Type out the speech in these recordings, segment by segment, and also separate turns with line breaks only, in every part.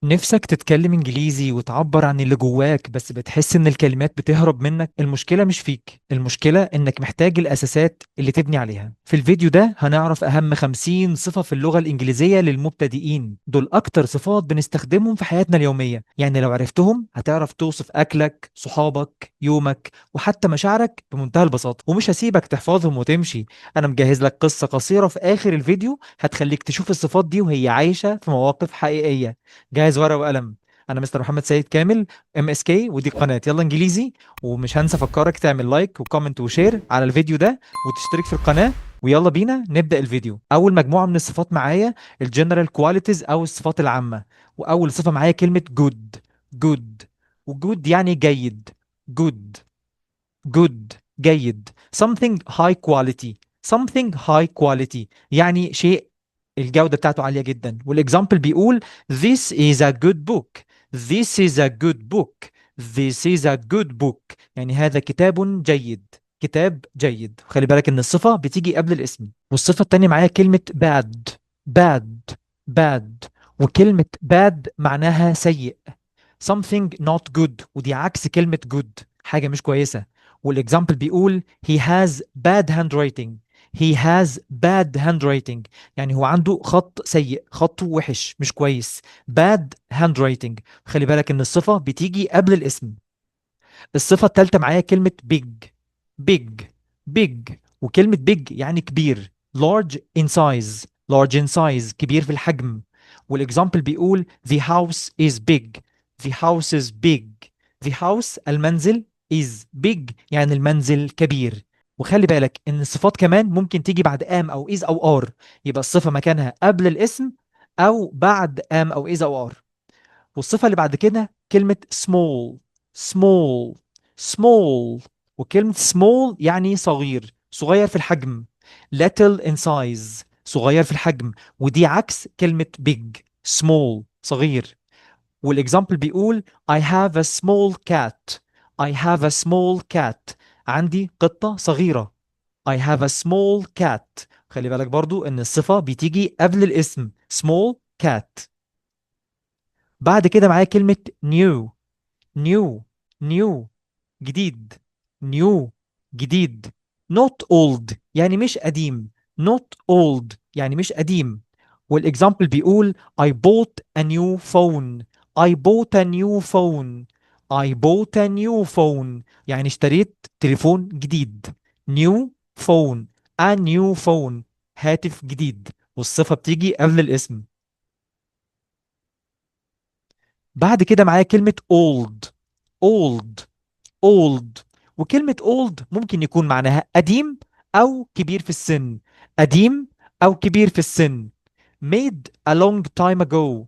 نفسك تتكلم انجليزي وتعبر عن اللي جواك، بس بتحس ان الكلمات بتهرب منك. المشكلة مش فيك، المشكلة انك محتاج الاساسات اللي تبني عليها. في الفيديو ده هنعرف اهم 50 صفة في اللغة الانجليزية للمبتدئين. دول اكتر صفات بنستخدمهم في حياتنا اليومية، يعني لو عرفتهم هتعرف توصف اكلك، صحابك، يومك، وحتى مشاعرك بمنتهى البساطة. ومش هسيبك تحفظهم وتمشي، انا مجهز لك قصة قصيرة في اخر الفيديو هتخليك تشوف الصفات دي وهي عايشة في مواقف حقيقية. جاهز ورقة وقلم؟ انا مستر محمد سيد كامل، MSK، ودي قناة يلا انجليزي. ومش هنسى افكرك تعمل لايك وكومنت وشير على الفيديو ده وتشترك في القناة. ويلا بينا نبدأ الفيديو. اول مجموعة من الصفات معايا الجنرال كواليتيز او الصفات العامة. واول صفة معايا كلمة جود. جود، وجود يعني جيد. جود، good، جيد. something high quality. something high quality يعني شيء الجودة بتاعته عالية جدا. والاكزامبل بيقول this is a good book. this is a good book. this is a good book يعني هذا كتاب جيد. كتاب جيد. خلي بالك ان الصفة بتيجي قبل الاسم. والصفة التانية معايا كلمة bad. bad، bad. وكلمة bad معناها سيء. something not good، ودي عكس كلمة good، حاجة مش كويسة. والاكزامبل بيقول he has bad handwriting. he has bad handwriting يعني هو عنده خط سيء، خطه وحش مش كويس. bad handwriting. خلي بالك ان الصفة بتيجي قبل الاسم. الصفة الثالثة معايا كلمة big. big، big. وكلمة big يعني كبير. large in size. large in size كبير في الحجم. والاكزامبل بيقول the house is big. the house is big. the house المنزل is big يعني المنزل كبير. وخلي بالك ان الصفات كمان ممكن تيجي بعد am او is او are، يبقى الصفة مكانها قبل الاسم او بعد am او is او are. والصفة اللي بعد كده كلمة small. small، small. وكلمة small يعني صغير، صغير في الحجم. little in size، صغير في الحجم. ودي عكس كلمة big. small صغير. والاكزامبل بيقول I have a small cat. I have a small cat عندي قطة صغيرة. I have a small cat. خلي بالك برضو ان الصفة بتيجي قبل الاسم small cat. بعد كده معايا كلمة new. new، new جديد. new جديد. not old يعني مش قديم. not old يعني مش قديم. والاكزامبل بيقول I bought a new phone. I bought a new phone. I bought a new phone يعني اشتريت تليفون جديد. new phone. a new phone هاتف جديد. والصفة بتيجي قبل الاسم. بعد كده معايا كلمة old. old، old. وكلمة old ممكن يكون معناها قديم أو كبير في السن. قديم أو كبير في السن. made a long time ago.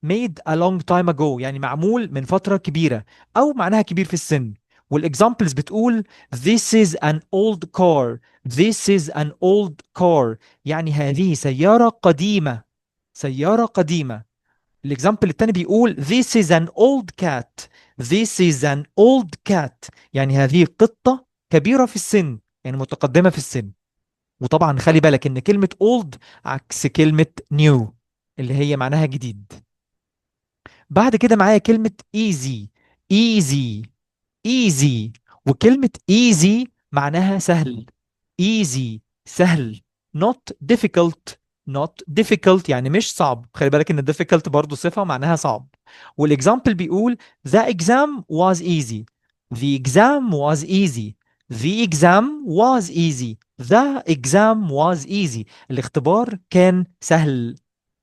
made a long time ago يعني معمول من فترة كبيرة أو معناها كبير في السن. والexamples بتقول this is an old car. this is an old car يعني هذه سيارة قديمة. سيارة قديمة. الاكزامبل التاني بيقول this is an old cat. this is an old cat يعني هذه قطة كبيرة في السن، يعني متقدمة في السن. وطبعا خلي بالك ان كلمة old عكس كلمة new اللي هي معناها جديد. بعد كده معايا كلمة easy. easy، easy. وكلمة easy معناها سهل. easy سهل. not difficult. not difficult يعني مش صعب. خلي بالك ان difficult برضو صفة معناها صعب. والاكزامبل بيقول the exam was easy. the exam was easy. the exam was easy. the exam was easy الاختبار كان سهل.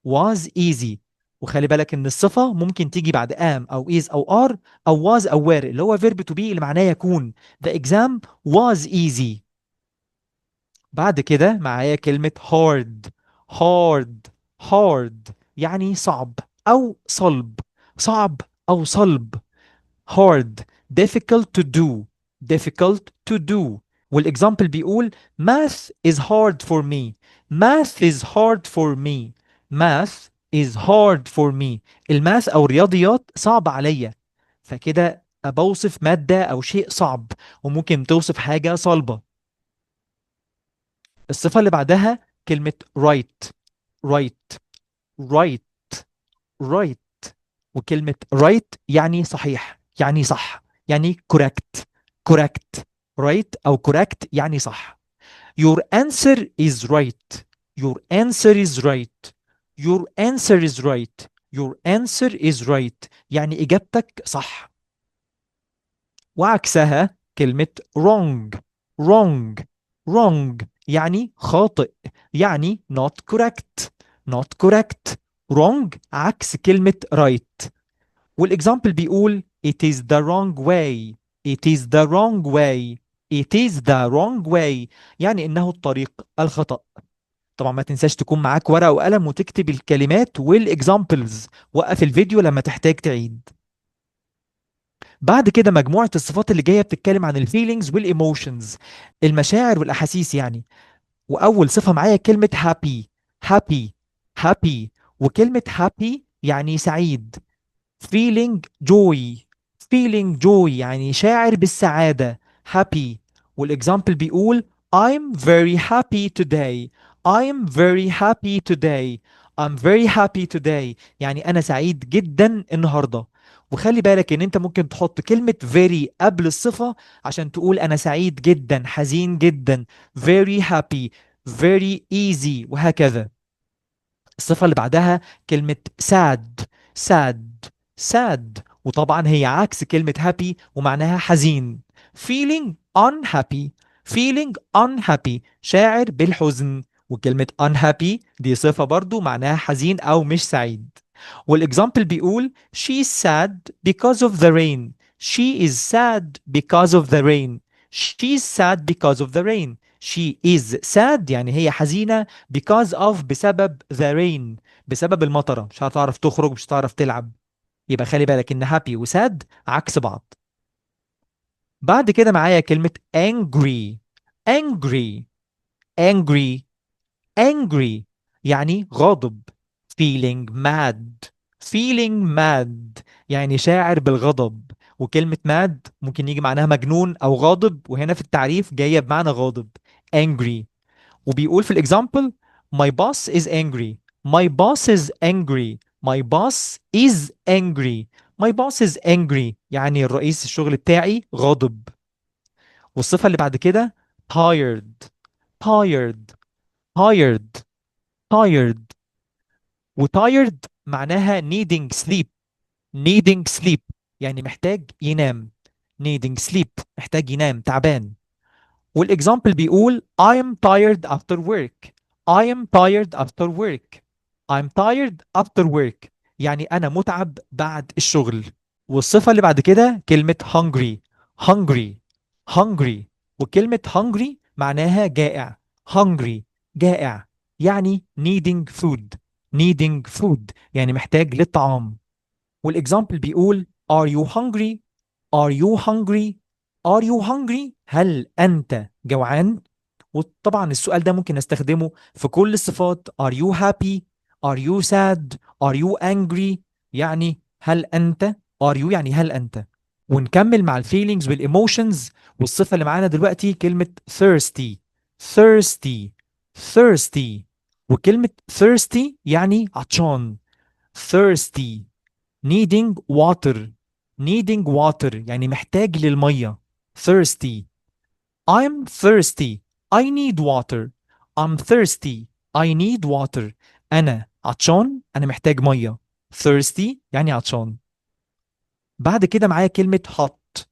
was easy. وخلي بالك ان الصفة ممكن تيجي بعد am او is او are او was او were اللي هو verb to be اللي معناه يكون. the exam was easy. بعد كده معايا كلمة hard. hard، hard يعني صعب أو صلب. صعب أو صلب. hard. difficult to do. difficult to do. والإكزامبل بيقول math is hard for me. math is hard for me. math is hard for me. الماث أو الرياضيات صعب عليا. فكده بوصف مادة أو شيء صعب. وممكن توصف حاجة صلبة. الصفة اللي بعدها كلمة right. right، right، right. وكلمة right يعني صحيح، يعني صح، يعني correct. correct. right أو correct يعني صح. Your answer is right. Your answer is right. Your answer is right. Your answer is right. يعني إجابتك صح. وعكسها كلمة wrong. wrong. wrong يعني خاطئ، يعني not correct. not correct. wrong عكس كلمة right. والإكزامبل بيقول it is the wrong way. it is the wrong way. it is the wrong way يعني إنه الطريق الخطأ. طبعا ما تنساش تكون معاك ورقة وقلم وتكتب الكلمات والإكزامبلز. وقف الفيديو لما تحتاج تعيد. بعد كده مجموعة الصفات اللي جاية بتتكلم عن الفيلينجز والايموشنز، المشاعر والأحاسيس يعني. وأول صفة معايا كلمة happy. happy. happy. وكلمة happy يعني سعيد. feeling joy. feeling joy يعني شاعر بالسعادة. happy. والإكزامبل بيقول I'm very happy today. I'm very happy today. I'm very happy today يعني أنا سعيد جدا النهاردة. وخلي بالك إن أنت ممكن تحط كلمة very قبل الصفة عشان تقول أنا سعيد جدا، حزين جدا. very happy. very easy وهكذا. الصفة اللي بعدها كلمة sad. sad. sad وطبعا هي عكس كلمة happy ومعناها حزين. feeling unhappy. feeling unhappy شاعر بالحزن. وكلمة unhappy دي صفة برضو معناها حزين أو مش سعيد. والإكزامبل بيقول she's sad because of the rain. she is sad because of the rain. she's sad because of the rain. she is sad يعني هي حزينة because of بسبب the rain، بسبب المطرة، مش هتعرف تخرج، مش هتعرف تلعب. يبقى خلي بالك ان happy وساد عكس بعض. بعد كده معايا كلمة angry. angry. angry. angry يعني غاضب. feeling mad. feeling mad يعني شاعر بالغضب. وكلمة mad ممكن يجي معناها مجنون أو غاضب، وهنا في التعريف جاية بمعنى غاضب. angry. وبيقول في الاكزامبل my boss is angry. my boss is angry. my boss is angry. my boss is angry يعني الرئيس الشغل بتاعي غاضب. والصفة اللي بعد كده tired. tired. tired. tired. وtired معناها needing sleep. needing sleep يعني محتاج ينام. needing sleep محتاج ينام، تعبان. والاكزامبل بيقول I am tired after work. I am tired after work. I'm tired after work يعني أنا متعب بعد الشغل. والصفة اللي بعد كده كلمة hungry. hungry. hungry. وكلمة hungry معناها جائع. hungry جائع يعني needing food. needing food يعني محتاج للطعام. والاكزامبل بيقول are you hungry. are you hungry. are you hungry هل أنت جوعان. وطبعا السؤال ده ممكن استخدمه في كل الصفات. are you happy. are you sad. are you angry يعني هل أنت. are you يعني هل أنت. ونكمل مع الفيلينجز والايموشنز. والصفة اللي معانا دلوقتي كلمة thirsty. thirsty. thirsty. وكلمة thirsty يعني عطشان. thirsty. needing water. needing water يعني محتاج للمية. thirsty. I'm thirsty. I need water. I'm thirsty. I need water. أنا عطشان، أنا محتاج مية. thirsty يعني عطشان. بعد كده معايا كلمة hot.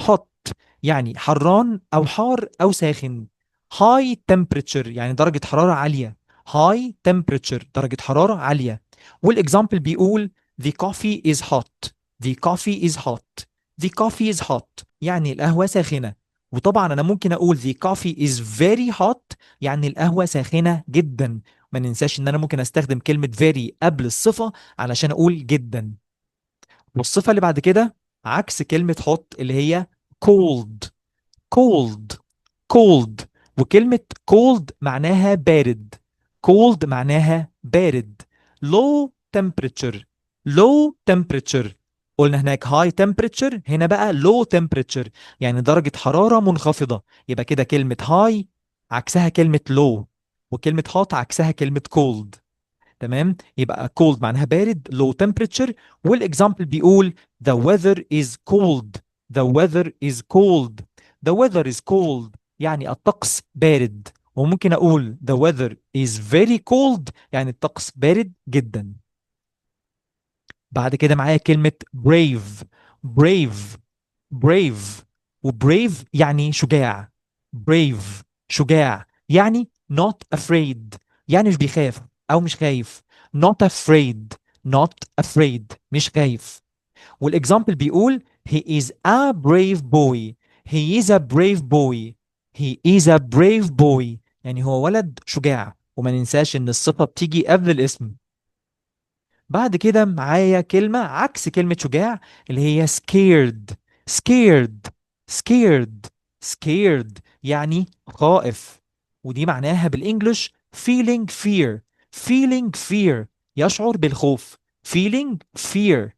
hot يعني حران أو حار أو ساخن. high temperature يعني درجة حرارة عالية. high temperature درجة حرارة عالية. والإكزامبل بيقول the coffee is hot. the coffee is hot. the coffee is hot يعني القهوة ساخنة. وطبعا أنا ممكن أقول the coffee is very hot يعني القهوة ساخنة جدا. ما ننساش إن أنا ممكن أستخدم كلمة very قبل الصفة علشان أقول جدا. والصفة اللي بعد كده عكس كلمة hot اللي هي cold. cold. cold. وكلمة cold معناها بارد. cold معناها بارد. low temperature. low temperature. قلنا هناك high temperature، هنا بقى low temperature يعني درجة حرارة منخفضة. يبقى كده كلمة high عكسها كلمة low، وكلمة hot عكسها كلمة cold. تمام. يبقى cold معناها بارد low temperature. والاكزامبل بيقول the weather is cold. the weather is cold. the weather is cold يعني الطقس بارد. وممكن اقول the weather is very cold يعني الطقس بارد جدا. بعد كده معايا كلمة brave. brave. brave. وbrave يعني شجاع. brave شجاع يعني not afraid يعني مش بيخاف أو مش خايف. not afraid. not afraid مش خايف. والإكزامبل بيقول he is a brave boy. he is a brave boy. he is a brave boy يعني هو ولد شجاع. وما ننساش إن الصفة بتيجي قبل الاسم. بعد كده معايا كلمة عكس كلمة شجاع اللي هي scared. scared. scared. scared يعني خائف. ودي معناها بالانجلش feeling fear. feeling fear يشعر بالخوف. feeling fear.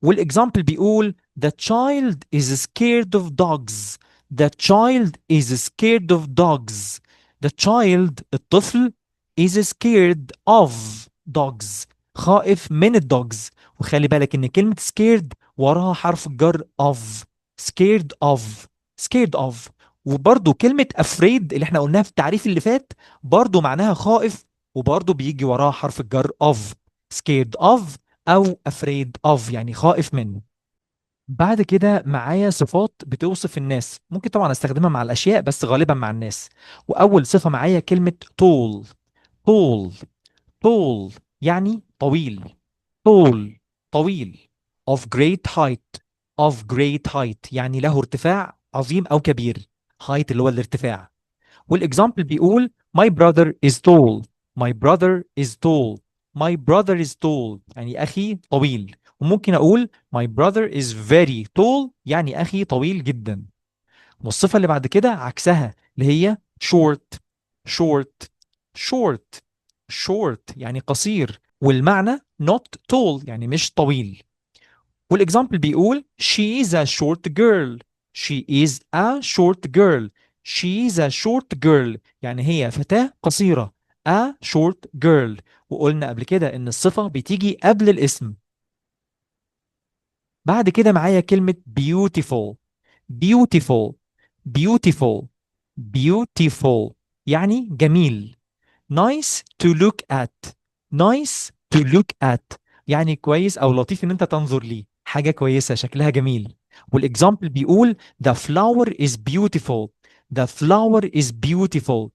والاكزامبل بيقول the child is scared of dogs. the child is scared of dogs. the child الطفل is scared of dogs خائف من الدوجز. وخلي بالك ان كلمة scared وراها حرف الجر of. scared of. scared of. وبرضو كلمة afraid اللي احنا قلناها في التعريف اللي فات برضو معناها خائف وبرضو بيجي وراها حرف الجر of. scared of او afraid of يعني خائف منه. بعد كده معايا صفات بتوصف الناس، ممكن طبعا استخدمها مع الاشياء بس غالبا مع الناس. واول صفة معايا كلمة tall. tall. tall يعني طويل. tall طويل. of great height. of great height يعني له ارتفاع عظيم او كبير. height اللي هو الارتفاع. والاكزامبل بيقول my brother is tall. my brother is tall. my brother is tall يعني أخي طويل. وممكن أقول my brother is very tall يعني أخي طويل جدا. والصفة اللي بعد كده عكسها اللي هي short. short. short. short يعني قصير. والمعنى not tall يعني مش طويل. والاكزامبل بيقول she is a short girl. she is a short girl. she is a short girl يعني هي فتاة قصيرة. a short girl. وقلنا قبل كده ان الصفة بتيجي قبل الاسم. بعد كده معايا كلمة beautiful. beautiful. beautiful. beautiful يعني جميل. nice to look at. nice to look at يعني كويس او لطيف ان انت تنظر ليه، حاجة كويسة شكلها جميل. والاكزامبل بيقول the flower is beautiful. the flower is beautiful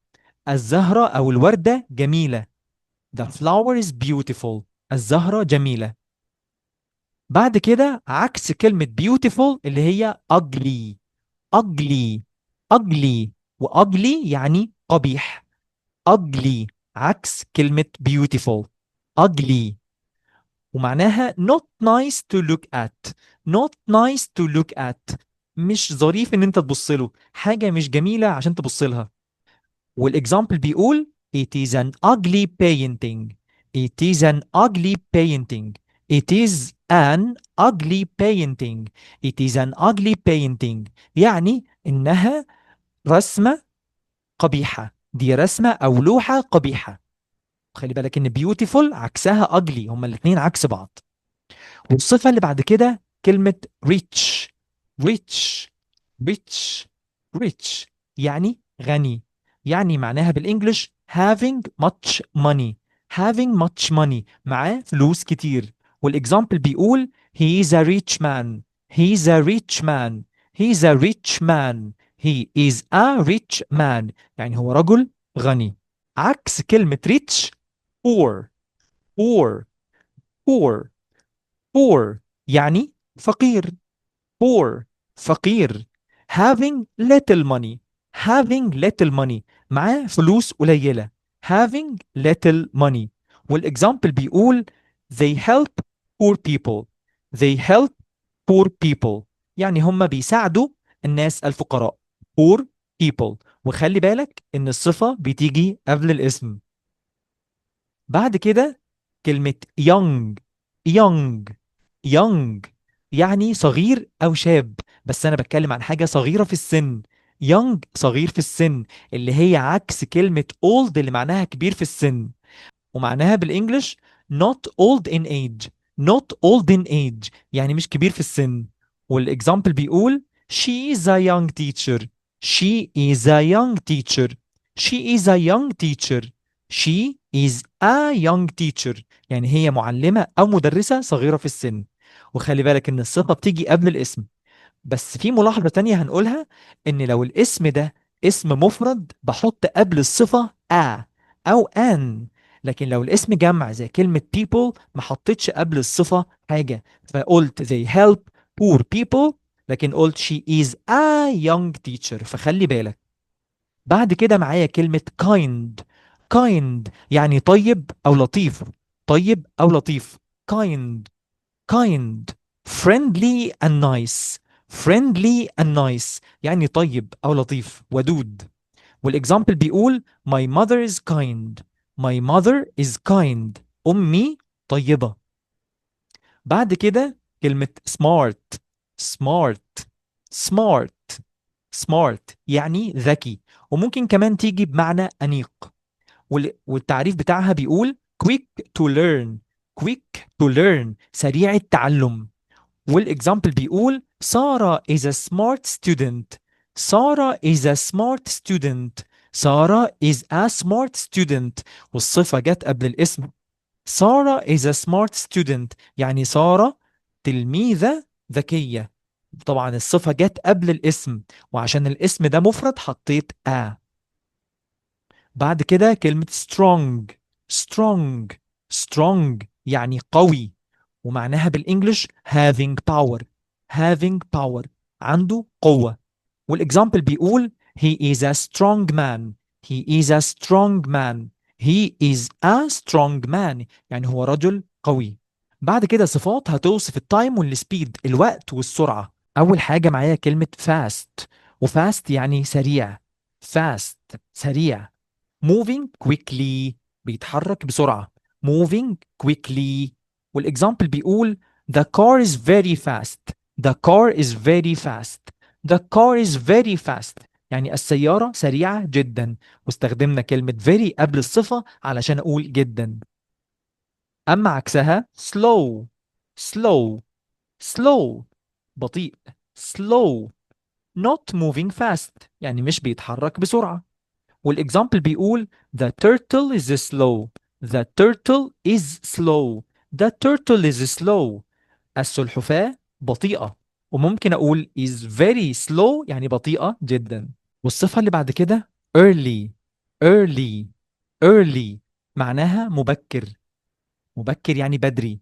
الزهرة او الوردة جميلة. the flower is beautiful الزهرة جميلة. بعد كده عكس كلمة beautiful اللي هي ugly. ugly. ugly. وugly يعني قبيح. ugly عكس كلمة beautiful. ugly ومعناها not nice to look at. not nice to look at مش ظريف ان انت تبص له، حاجة مش جميلة عشان تبص لها. والاكزامبل بيقول it is an ugly painting. it is an ugly painting. it is an ugly painting. it is an ugly painting يعني انها رسمة قبيحة. دي رسمة او لوحة قبيحة. خلي بالك ان beautiful عكسها ugly هما الاتنين عكس بعض. والصفة اللي بعد كده كلمة rich. rich. rich. rich يعني غني. يعني معناها بالانجلش having much money. having much money معاه فلوس كتير. والاكزامبل بيقول he is a rich man. he is a rich man. he is a rich man. he is a rich man يعني هو رجل غني. عكس كلمة rich poor. poor. poor. poor يعني فقير. poor فقير. having little money. having little money معاه فلوس قليلة. having little money. والإكزامبل بيقول they help poor people. they help poor people يعني هم بيساعدوا الناس الفقراء. poor people. وخلي بالك إن الصفة بتيجي قبل الاسم. بعد كده كلمة young. young. young يعني صغير أو شاب، بس أنا بتكلم عن حاجة صغيرة في السن. young صغير في السن اللي هي عكس كلمة old اللي معناها كبير في السن. ومعناها بالانجلش not old in age. not old in age يعني مش كبير في السن. والاكزامبل بيقول she is a young teacher. she is a young teacher. she is a young teacher. she is a young teacher يعني هي معلمة أو مدرسة صغيرة في السن. وخلي بالك إن الصفة بتيجي قبل الاسم. بس في ملاحظة تانية هنقولها، إن لو الاسم ده اسم مفرد بحط قبل الصفة a أو an. لكن لو الاسم جمع زي كلمة people ما حطيتش قبل الصفة حاجة، فقلت they help poor people، لكن قلت she is a young teacher، فخلي بالك. بعد كده معايا كلمة kind. kind يعني طيب أو لطيف. طيب أو لطيف. kind. kind. friendly and nice. friendly and nice يعني طيب أو لطيف ودود. والإكزامبل بيقول my mother is kind. my mother is kind. أمي طيبة. بعد كده كلمة smart. smart. smart. smart يعني ذكي، وممكن كمان تيجي بمعنى أنيق. والتعريف بتاعها بيقول quick to learn. quick to learn سريع التعلم. والاكزامبل بيقول سارة is a smart student. سارة is a smart student. سارة is a smart student والصفة جت قبل الاسم. سارة is a smart student يعني سارة تلميذة ذكية. طبعا الصفة جت قبل الاسم، وعشان الاسم ده مفرد حطيت a. بعد كده كلمة strong. strong. strong يعني قوي، ومعناها بالانجلش having power. having power عنده قوة. والاكزامبل بيقول he is a strong man. he is a strong man. he is a strong man يعني هو رجل قوي. بعد كده صفات هتوصف التايم والسبيد، الوقت والسرعة. أول حاجة معايا كلمة fast. وفاست يعني سريع. fast سريع. moving quickly بيتحرك بسرعة. moving quickly. والإكزامبل بيقول the car is very fast. the car is very fast. the car is very fast يعني السيارة سريعة جدا، واستخدمنا كلمة very قبل الصفة علشان أقول جدا. أما عكسها slow. slow. slow بطيء. slow not moving fast يعني مش بيتحرك بسرعة. والاكزامبل بيقول the turtle is slow. the turtle is slow. the turtle is slow السلحفاة بطيئة. وممكن أقول is very slow يعني بطيئة جدا. والصفة اللي بعد كده early. early. early معناها مبكر. مبكر يعني بدري.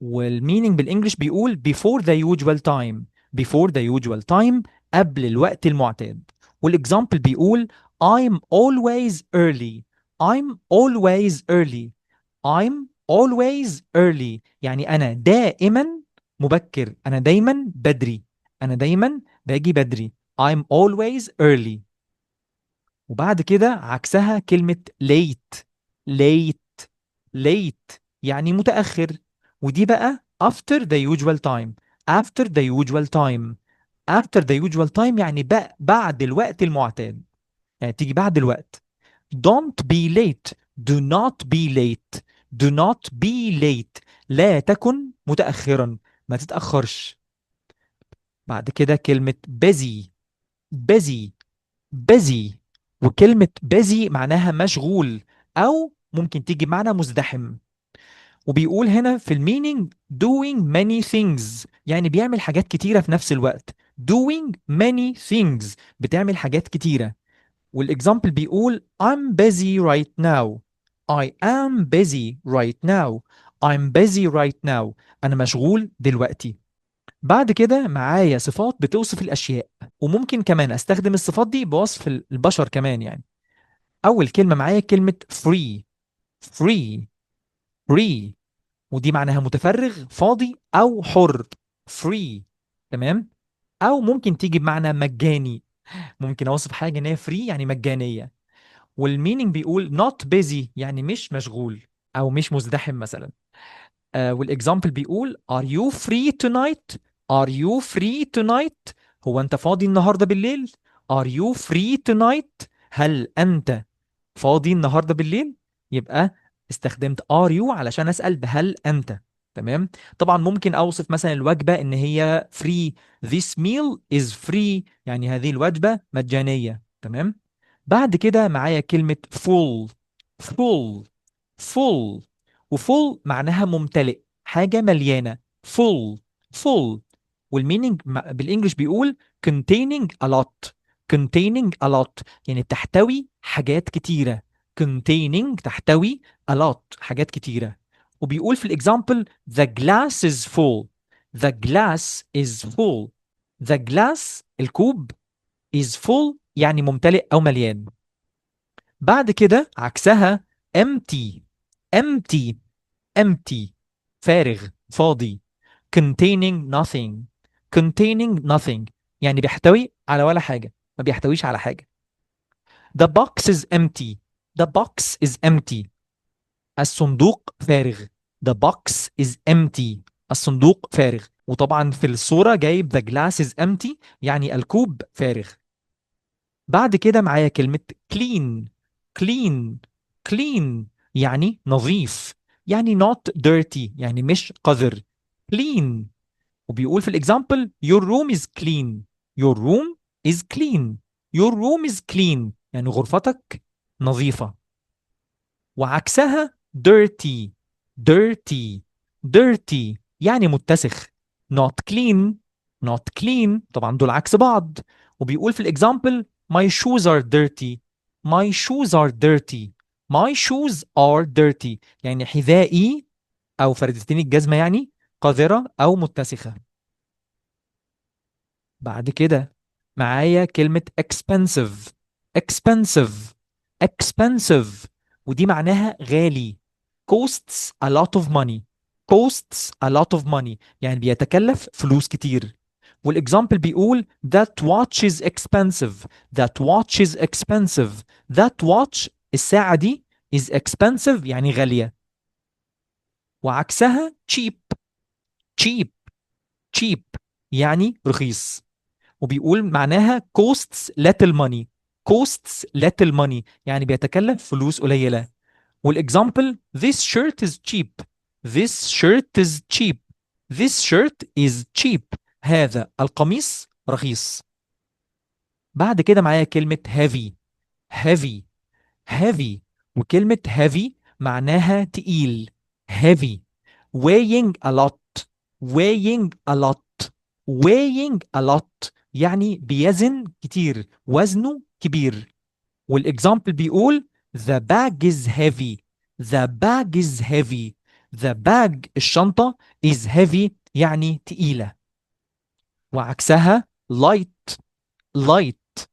والمينينج بالانجلش بيقول before the usual time. before the usual time قبل الوقت المعتاد. والاكزامبل بيقول I'm always early. I'm always early. I'm always early يعني أنا دائما مبكر. أنا دايما بدري. أنا دايما باجي بدري. I'm always early. وبعد كده عكسها كلمة late. late. late يعني متأخر. ودي بقى after the usual time. after the usual time. after the usual time يعني بقى بعد الوقت المعتاد، يعني تيجي بعد الوقت. don't be late. do not be late. do not be late لا تكن متأخرا، ما تتأخرش. بعد كده كلمة busy. busy. busy. وكلمة busy معناها مشغول، أو ممكن تيجي معنى مزدحم. وبيقول هنا في المينينج doing many things يعني بيعمل حاجات كتيرة في نفس الوقت. doing many things بتعمل حاجات كتيرة. والاكزامبل بيقول I'm busy right now. I am busy right now. I'm busy right now أنا مشغول دلوقتي. بعد كده معايا صفات بتوصف الأشياء، وممكن كمان أستخدم الصفات دي بوصف البشر كمان يعني. أول كلمة معايا كلمة free. free. free ودي معناها متفرغ فاضي أو حر. free. تمام. أو ممكن تيجي بمعنى مجاني. ممكن أوصف حاجة إن هي free يعني مجانية. والمينينج بيقول not busy يعني مش مشغول أو مش مزدحم مثلا. والاكزامبل بيقول are you free tonight. are you free tonight هو أنت فاضي النهاردة بالليل. are you free tonight هل أنت فاضي النهاردة بالليل. يبقى استخدمت are you علشان اسال بهل انت. تمام. طبعا ممكن اوصف مثلا الوجبه ان هي free. This meal is free، يعني هذه الوجبه مجانيه. تمام. بعد كده معايا كلمه full. full. full. وfull معناها ممتلئ، حاجه مليانه. full. full. والمينينج بالانجلش بيقول containing a lot. containing a lot يعني تحتوي حاجات كتيره. containing تحتوي a lot حاجات كتيره. وبيقول في الاكزامبل the glass is full. the glass is full. the glass الكوب is full يعني ممتلئ او مليان. بعد كده عكسها empty. empty. empty فارغ فاضي. containing nothing. containing nothing يعني بيحتوي على ولا حاجة، ما بيحتويش على حاجة. the box is empty. the box is empty الصندوق فارغ. the box is empty الصندوق فارغ. وطبعا في الصورة جايب the glass is empty يعني الكوب فارغ. بعد كده معايا كلمة clean. clean. clean يعني نظيف، يعني not dirty يعني مش قذر. clean. وبيقول في الإكزامبل your room is clean. your room is clean. your room is clean يعني غرفتك نظيفة. وعكسها dirty. dirty. dirty يعني متسخ. not clean. not clean طبعا دول عكس بعض. وبيقول في الإكزامبل my shoes are dirty. my shoes are dirty. my shoes are dirty يعني حذائي أو فردتين الجزمة يعني قذرة أو متسخة. بعد كده معايا كلمة expensive. expensive. expensive ودي معناها غالي. costs a lot of money. costs a lot of money يعني بيتكلف فلوس كتير. والإكزامبل بيقول that watch is expensive. that watch is expensive. that watch الساعة دي is expensive يعني غالية. وعكسها cheap. cheap. cheap يعني رخيص. وبيقول معناها costs little money. costs little money يعني بيتكلف فلوس قليلة. والاكزامبل this shirt is cheap. this shirt is cheap. this shirt is cheap هذا القميص رخيص. بعد كده معايا كلمة heavy. heavy. heavy وكلمة heavy معناها تقيل. heavy. weighing a lot. weighing a lot. weighing a lot يعني بيزن كتير، وزنه كبير. والاكزامبل بيقول the bag is heavy. the bag is heavy. the bag الشنطة is heavy يعني تقيلة. وعكسها light. light.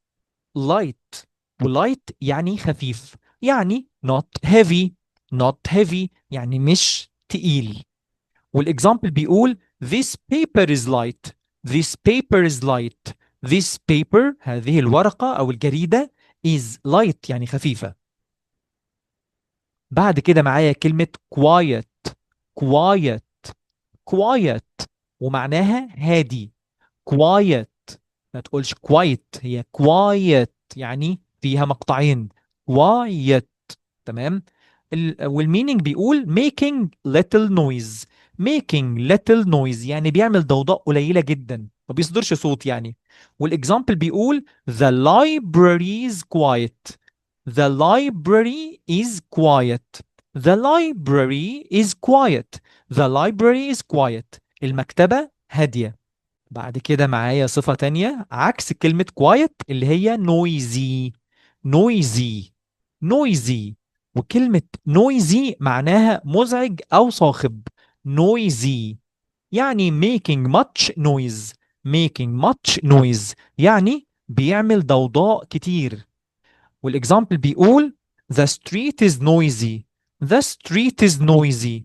light وlight يعني خفيف، يعني not heavy. not heavy يعني مش تقيل. والاكزامبل بيقول this paper is light. this paper is light. this paper هذه الورقة أو الجريدة is light يعني خفيفة. بعد كده معايا كلمة quiet. quiet. quiet ومعناها هادي. quiet ما تقولش quiet، هي quiet يعني فيها مقطعين. quiet. تمام. والمينينج بيقول making little noise. making little noise يعني بيعمل ضوضاء قليلة جدا، ما بيصدرش صوت يعني. والاكزامبل بيقول the library is quiet. the library is quiet. the library is quiet. the library is quiet المكتبة هادية. بعد كده معايا صفة تانية عكس كلمة quiet اللي هي noisy. noisy. noisy وكلمة noisy معناها مزعج أو صاخب. noisy يعني making much noise. making much noise يعني بيعمل ضوضاء كتير. والإكزامبل بيقول the street is noisy. the street is noisy.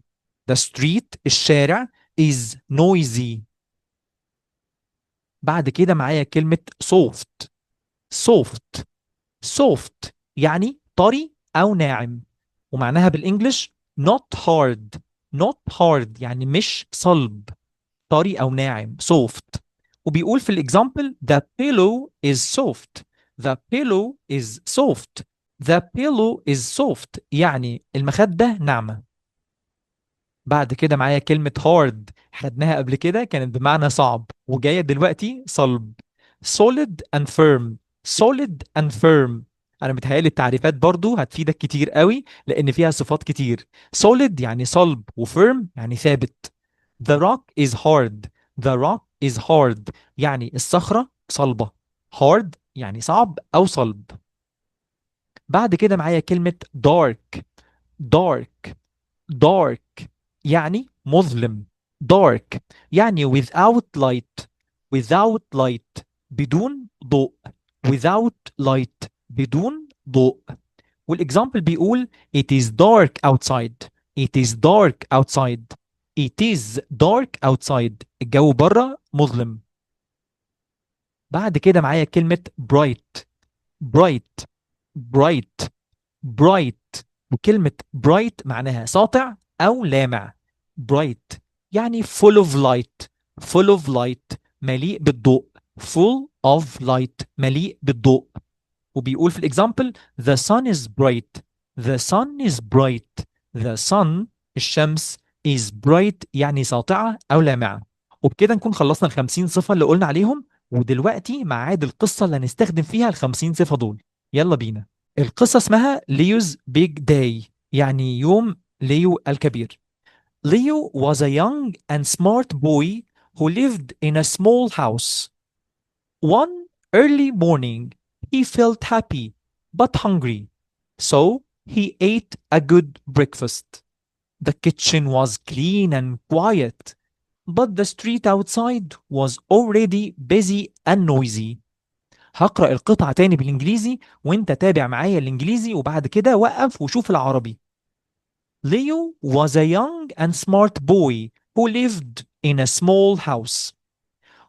the street الشارع is noisy. بعد كده معايا كلمة soft. soft. soft يعني طري أو ناعم. ومعناها بالإنجلش not hard. not hard يعني مش صلب، طري أو ناعم soft. وبيقول في الإكزامبل the pillow is soft. the pillow is soft The pillow is soft يعني المخدة ناعمة. بعد كده معايا كلمة hard، خدناها قبل كده كانت بمعنى صعب، وجاية دلوقتي صلب. solid and firm. solid and firm. انا متهيألي التعريفات برضو هتفيدك كتير قوي لان فيها صفات كتير. solid يعني صلب، وفيرم يعني ثابت. the rock is hard. the rock is hard يعني الصخرة صلبة. hard يعني صعب او صلب. بعد كده معايا كلمة dark. dark. dark يعني مظلم. dark يعني without light. without light بدون ضوء. without light بدون ضوء. والاكزامبل بيقول it is dark outside. it is dark outside. it is dark outside الجو بره مظلم. بعد كده معايا كلمة bright. bright. bright. bright. وكلمة bright معناها ساطع أو لامع. bright يعني full of light. full of light مليء بالضوء. full of light مليء بالضوء. وبيقول في الإكزامبل the sun is bright. the sun is bright. the sun الشمس is bright يعني ساطعة أو لامعة. وبكده نكون خلصنا ال50 صفة اللي قلنا عليهم، ودلوقتي ميعاد القصة اللي هنستخدم فيها ال50 صفة دول. يلا بينا. القصة اسمها ليو's Big Day يعني يوم ليو الكبير. Leo was a young and smart boy who lived in a small house. One early morning, he felt happy but hungry, so he ate a good breakfast. The kitchen was clean and quiet, but the street outside was already busy and noisy. هقرأ القطعة تاني بالإنجليزي وانت تابع معايا الإنجليزي وبعد كده وقف وشوف العربي. Leo was a young and smart boy who lived in a small house.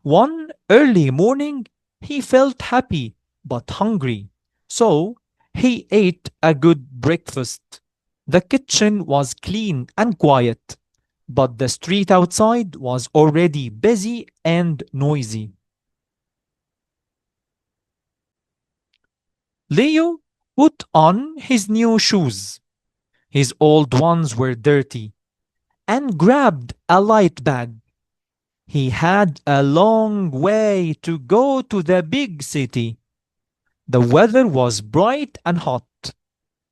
One early morning, he felt happy but hungry, so he ate a good breakfast. The kitchen was clean and quiet, but the street outside was already busy and noisy. Leo put on his new shoes. His old ones were dirty, and grabbed a light bag. He had a long way to go to the big city. The weather was bright and hot,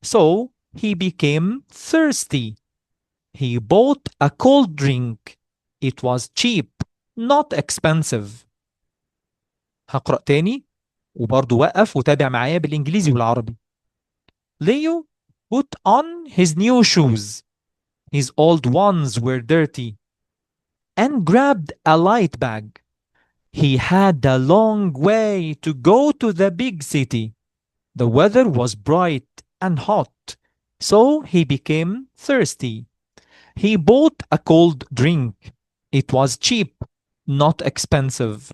so he became thirsty. He bought a cold drink. It was cheap, not expensive. هقرأ تاني وبرضه وقف وتابع معايا بالإنجليزي والعربي. Leo put on his new shoes. His old ones were dirty, and grabbed a light bag. He had a long way to go to the big city. The weather was bright and hot, so he became thirsty. He bought a cold drink. It was cheap, not expensive.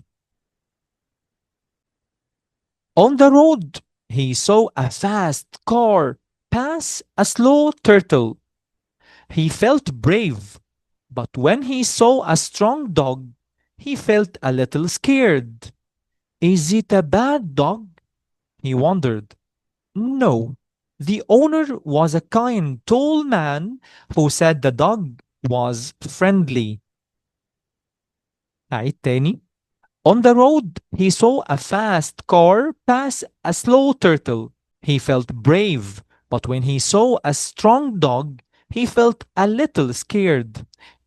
On the road, he saw a fast car pass a slow turtle. He felt brave, but when he saw a strong dog, he felt a little scared. Is it a bad dog? He wondered. No. The owner was a kind, tall man who said the dog was friendly. أعيد تاني. On the road, he saw a fast car pass a slow turtle. He felt brave, but when he saw a strong dog, he felt a little scared.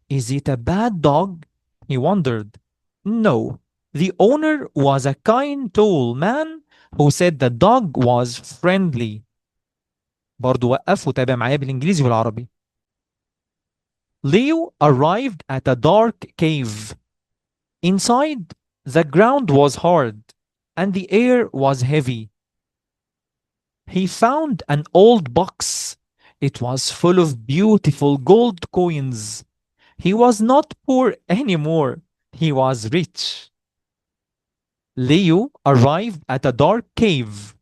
Is it a bad dog? He wondered. No. The owner was a kind, tall man who said the dog was friendly. برضو وقف وتابع معايا بالإنجليزي والعربي. Leo arrived at a dark cave. Inside, the ground was hard and the air was heavy. He found an old box. It was full of beautiful gold coins. He was not poor anymore. He was rich. Leo arrived at a dark cave.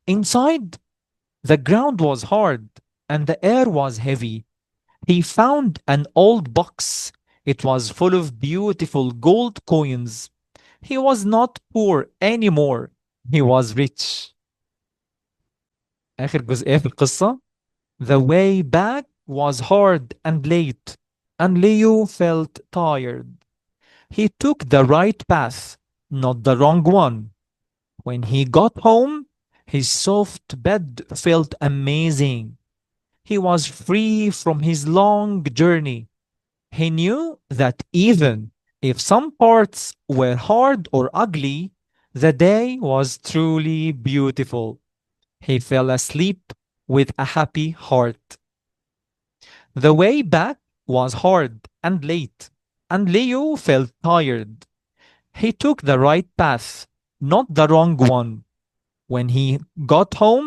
Inside, the ground was hard and the air was heavy. He found an old box. It was full of beautiful gold coins. He was not poor anymore. He was rich. آخر جزئية في القصة. The way back was hard and late, and Leo felt tired. He took the right path, not the wrong one. When he got home, his soft bed felt amazing. He was free from his long journey. He knew that even if some parts were hard or ugly, the day was truly beautiful. He fell asleep with a happy heart. The way back was hard and late, and Leo felt tired. He took the right path, not the wrong one. When he got home,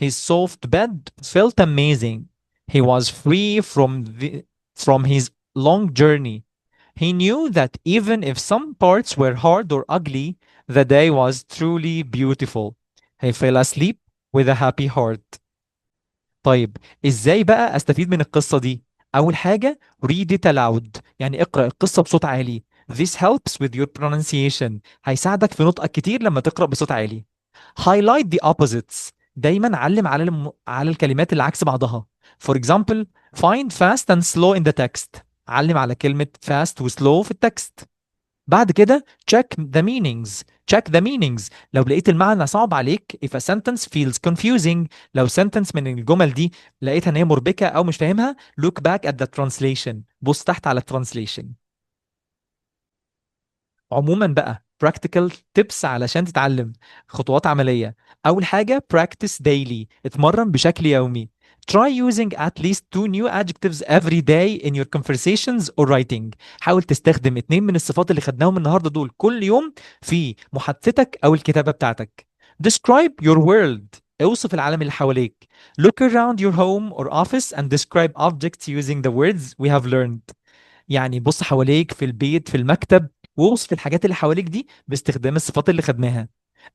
his soft bed felt amazing. He was free from his long journey. He knew that even if some parts were hard or ugly, the day was truly beautiful. He fell asleep with a happy heart. طيب ازاي بقى استفيد من القصة دي؟ اول حاجة read it aloud، يعني اقرأ القصة بصوت عالي. This helps with your pronunciation، هيساعدك في نطقك كتير لما تقرأ بصوت عالي. Highlight the opposites، دايما علم على الكلمات اللي عكس بعضها. For example, find fast and slow in the text، علم على كلمة fast و slow في التكست. بعد كده check the meanings لو لقيت المعنى صعب عليك. if a sentence feels confusing، لو sentence من الجمل دي لقيتها ان هي مربكة او مش فاهمها، look back at the translation، بص تحت على translation. عموما بقى practical tips علشان تتعلم، خطوات عملية. أول حاجة practice daily، اتمرن بشكل يومي. Try using at least 2 new adjectives every day in your conversations or writing. حاول تستخدم 2 من الصفات اللي خدناهم النهاردة دول كل يوم في محادثتك أو الكتابة بتاعتك. Describe your world، اوصف العالم اللي حواليك. Look around your home or office and describe objects using the words we have learned. يعني بص حواليك في البيت في المكتب، ووصف الحاجات اللي حواليك دي باستخدام الصفات اللي خدناها.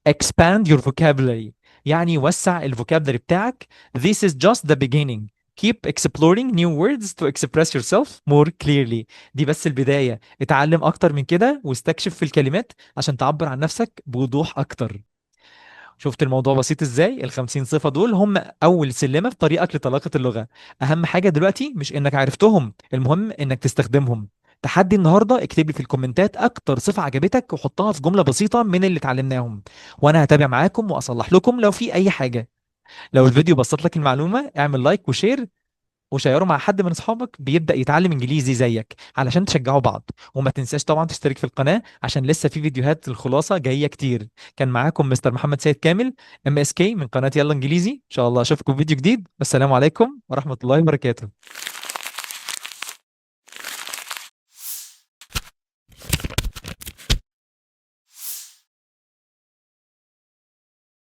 expand your vocabulary، يعني وسع الفوكابلري بتاعك. this is just the beginning. keep exploring new words to express yourself more clearly. دي بس البداية، اتعلم أكتر من كده واستكشف في الكلمات عشان تعبر عن نفسك بوضوح أكتر. شفت الموضوع بسيط ازاي؟ ال50 صفة دول هم أول سلمة في طريقك لطلاقة اللغة. أهم حاجة دلوقتي مش إنك عرفتهم، المهم إنك تستخدمهم. تحدي النهارده، اكتب لي في الكومنتات أكتر صفة عجبتك وحطها في جملة بسيطة من اللي اتعلمناهم، وأنا هتابع معاكم وأصلح لكم لو في أي حاجة. لو الفيديو بسط لك المعلومة اعمل لايك وشير، وشيره مع حد من اصحابك بيبدأ يتعلم انجليزي زيك علشان تشجعوا بعض. وما تنساش طبعا تشترك في القناة عشان لسه في فيديوهات الخلاصة جاية كتير. كان معاكم مستر محمد سيد كامل MSK من قناة يلا انجليزي. ان شاء الله اشوفكم في فيديو جديد، والسلام عليكم ورحمة الله وبركاته.